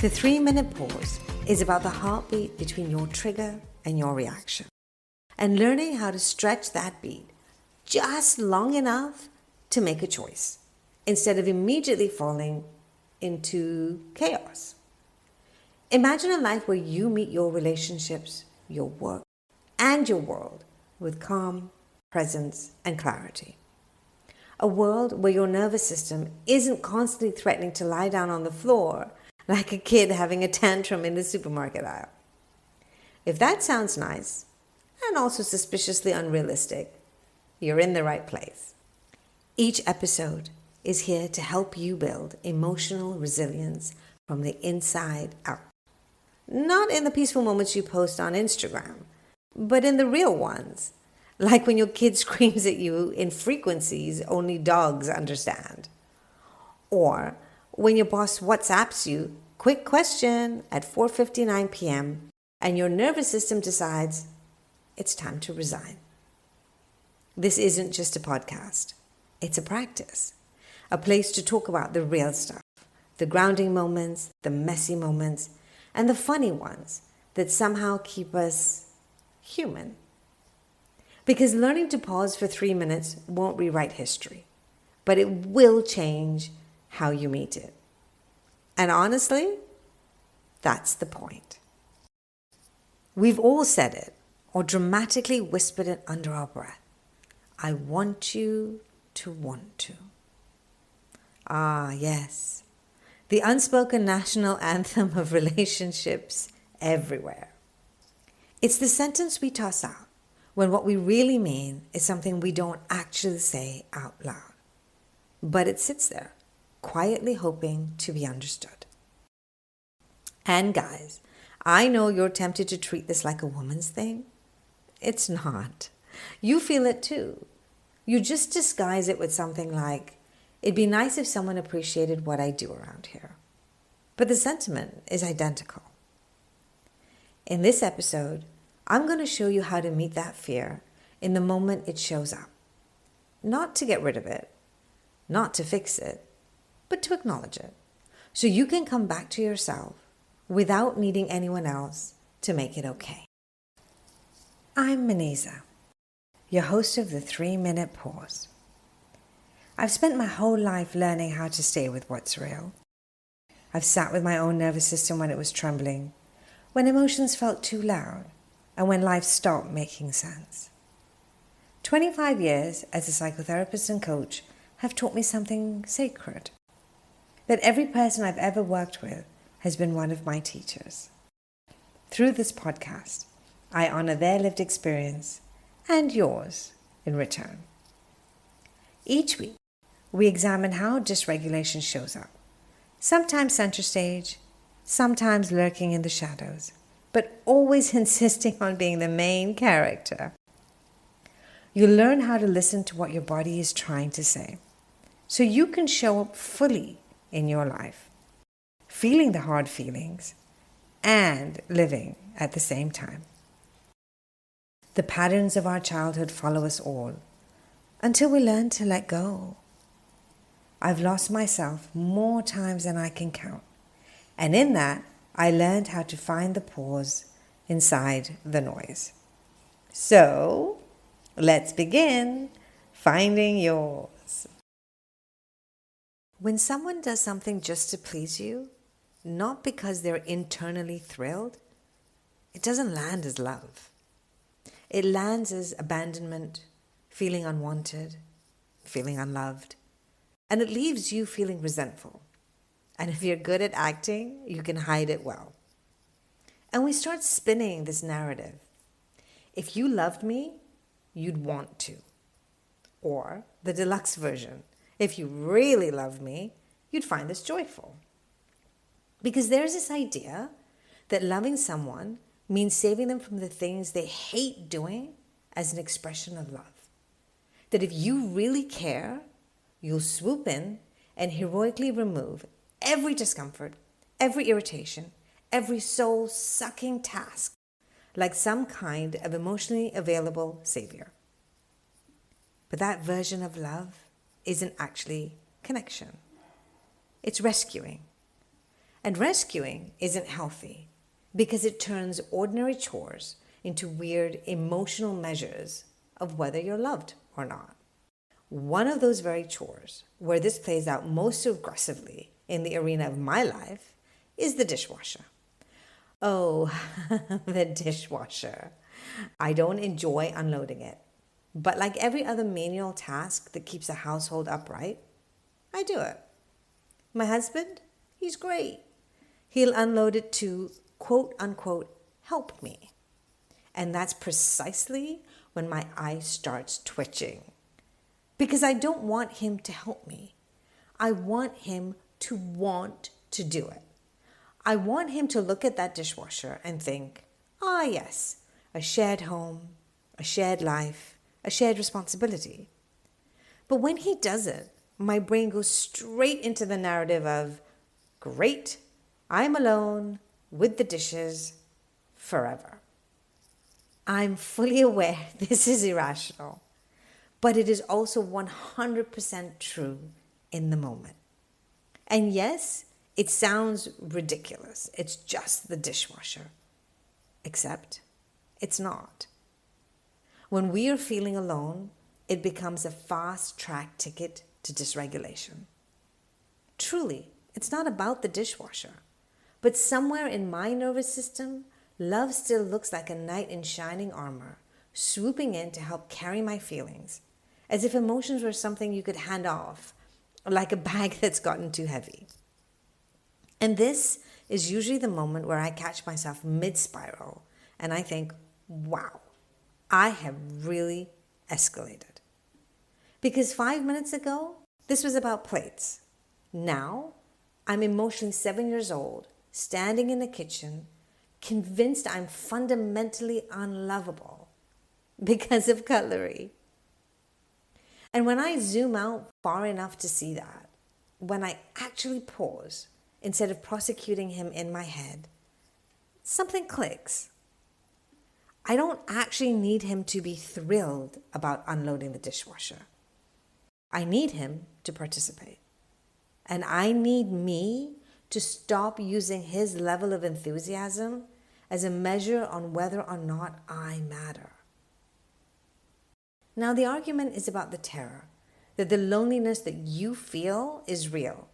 The 3-minute pause is about the heartbeat between your trigger and your reaction, and learning how to stretch that beat just long enough to make a choice instead of immediately falling into chaos. Imagine a life where you meet your relationships, your work, and your world with calm, presence, and clarity. A world where your nervous system isn't constantly threatening to lie down on the floor like a kid having a tantrum in the supermarket aisle. If that sounds nice, and also suspiciously unrealistic, you're in the right place. Each episode is here to help you build emotional resilience from the inside out. Not in the peaceful moments you post on Instagram, but in the real ones, like when your kid screams at you in frequencies only dogs understand. Or when your boss WhatsApps you, quick question at 4:59 p.m., and your nervous system decides it's time to resign. This isn't just a podcast. It's a practice, a place to talk about the real stuff, the grounding moments, the messy moments, and the funny ones that somehow keep us human. Because learning to pause for 3 minutes won't rewrite history, but it will change how you meet it. And honestly, that's the point. We've all said it or dramatically whispered it under our breath. I want you to want to. Ah, yes. The unspoken national anthem of relationships everywhere. It's the sentence we toss out when what we really mean is something we don't actually say out loud. But it sits there, quietly hoping to be understood. And guys, I know you're tempted to treat this like a woman's thing. It's not. You feel it too. You just disguise it with something like, it'd be nice if someone appreciated what I do around here. But the sentiment is identical. In this episode, I'm going to show you how to meet that fear in the moment it shows up. Not to get rid of it, not to fix it, but to acknowledge it. So you can come back to yourself without needing anyone else to make it okay. I'm Maniza, your host of the 3-minute pause. I've spent my whole life learning how to stay with what's real. I've sat with my own nervous system when it was trembling, when emotions felt too loud, and when life stopped making sense. 25 years as a psychotherapist and coach have taught me something sacred. That every person I've ever worked with has been one of my teachers. Through this podcast, I honor their lived experience and yours in return. Each week, we examine how dysregulation shows up, sometimes center stage, sometimes lurking in the shadows, but always insisting on being the main character. You'll learn how to listen to what your body is trying to say, so you can show up fully in your life, feeling the hard feelings and living at the same time. The patterns of our childhood follow us all until we learn to let go. I've lost myself more times than I can count, and in that, I learned how to find the pause inside the noise. So, let's begin finding yours. When someone does something just to please you, not because they're internally thrilled, it doesn't land as love. It lands as abandonment, feeling unwanted, feeling unloved, and it leaves you feeling resentful. And if you're good at acting, you can hide it well. And we start spinning this narrative. If you loved me, you'd want to. Or the deluxe version. If you really love me, you'd find this joyful. Because there's this idea that loving someone means saving them from the things they hate doing as an expression of love. That if you really care, you'll swoop in and heroically remove every discomfort, every irritation, every soul-sucking task, like some kind of emotionally available savior. But that version of love isn't actually connection. It's rescuing. And rescuing isn't healthy because it turns ordinary chores into weird emotional measures of whether you're loved or not. One of those very chores where this plays out most aggressively in the arena of my life is the dishwasher. Oh, the dishwasher. I don't enjoy unloading it. But like every other menial task that keeps a household upright, I do it. My husband, he's great. He'll unload it to quote unquote help me. And that's precisely when my eye starts twitching. Because I don't want him to help me. I want him to want to do it. I want him to look at that dishwasher and think, ah, yes, a shared home, a shared life, a shared responsibility. But when he does it, my brain goes straight into the narrative of, great, I'm alone with the dishes forever. I'm fully aware this is irrational, but it is also 100% true in the moment. And yes, it sounds ridiculous. It's just the dishwasher. Except it's not. When we are feeling alone, it becomes a fast-track ticket to dysregulation. Truly, it's not about the dishwasher. But somewhere in my nervous system, love still looks like a knight in shining armor, swooping in to help carry my feelings, as if emotions were something you could hand off, like a bag that's gotten too heavy. And this is usually the moment where I catch myself mid-spiral and I think, wow, I have really escalated. Because 5 minutes ago, this was about plates. Now, I'm emotionally 7 years old, standing in the kitchen, convinced I'm fundamentally unlovable because of cutlery. And when I zoom out far enough to see that, when I actually pause, instead of prosecuting him in my head, something clicks. I don't actually need him to be thrilled about unloading the dishwasher. I need him to participate. And I need me to stop using his level of enthusiasm as a measure on whether or not I matter. Now, the argument is about the terror, that the loneliness that you feel is real,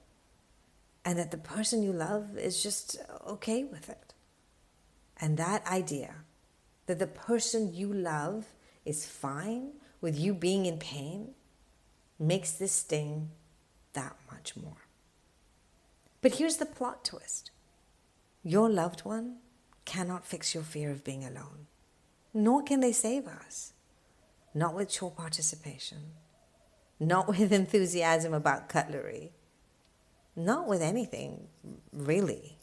and that the person you love is just okay with it. And that idea that the person you love is fine with you being in pain makes this sting that much more. But here's the plot twist. Your loved one cannot fix your fear of being alone, nor can they save us. Not with chore participation, not with enthusiasm about cutlery, not with anything, really.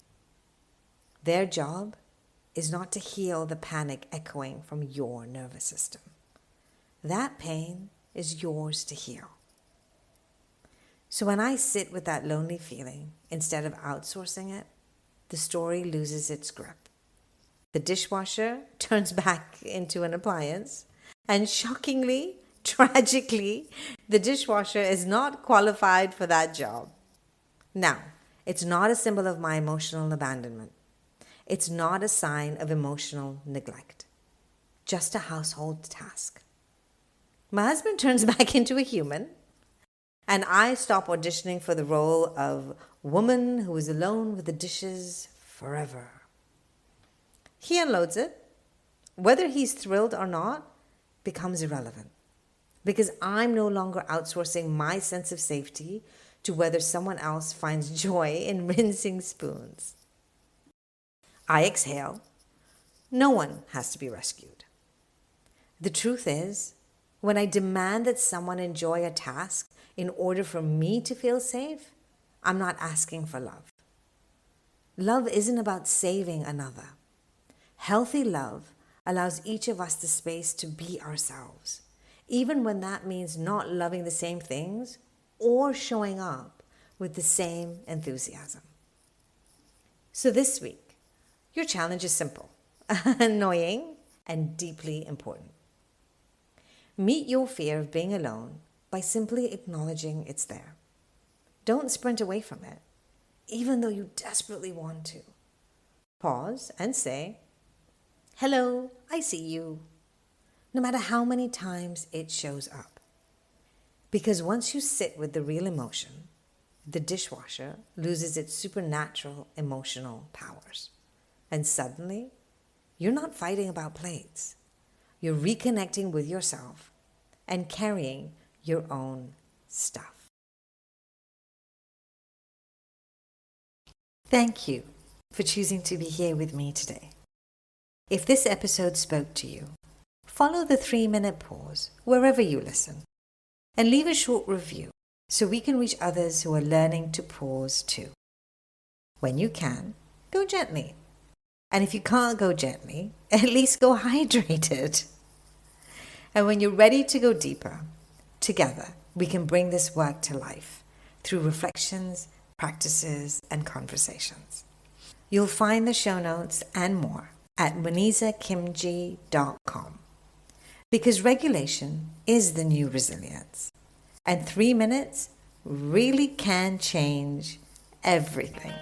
Their job is not to heal the panic echoing from your nervous system. That pain is yours to heal. So when I sit with that lonely feeling, instead of outsourcing it, the story loses its grip. The dishwasher turns back into an appliance, and shockingly, tragically, the dishwasher is not qualified for that job. Now, it's not a symbol of my emotional abandonment. It's not a sign of emotional neglect. Just a household task. My husband turns back into a human, and I stop auditioning for the role of woman who is alone with the dishes forever. He unloads it. Whether he's thrilled or not becomes irrelevant, because I'm no longer outsourcing my sense of safety to whether someone else finds joy in rinsing spoons. I exhale. No one has to be rescued. The truth is, when I demand that someone enjoy a task in order for me to feel safe, I'm not asking for love. Love isn't about saving another. Healthy love allows each of us the space to be ourselves, even when that means not loving the same things or showing up with the same enthusiasm. So this week, your challenge is simple, annoying, and deeply important. Meet your fear of being alone by simply acknowledging it's there. Don't sprint away from it. even though you desperately want to. Pause and say, "Hello, I see you," no matter how many times it shows up. Because once you sit with the real emotion, the dishwasher loses its supernatural emotional powers. And suddenly, you're not fighting about plates. You're reconnecting with yourself and carrying your own stuff. Thank you for choosing to be here with me today. If this episode spoke to you, follow the 3-minute pause wherever you listen and leave a short review so we can reach others who are learning to pause too. When you can, go gently. And if you can't go gently, at least go hydrated. And when you're ready to go deeper, together we can bring this work to life through reflections, practices, and conversations. You'll find the show notes and more at manizakimji.com. Because regulation is the new resilience. And 3 minutes really can change everything.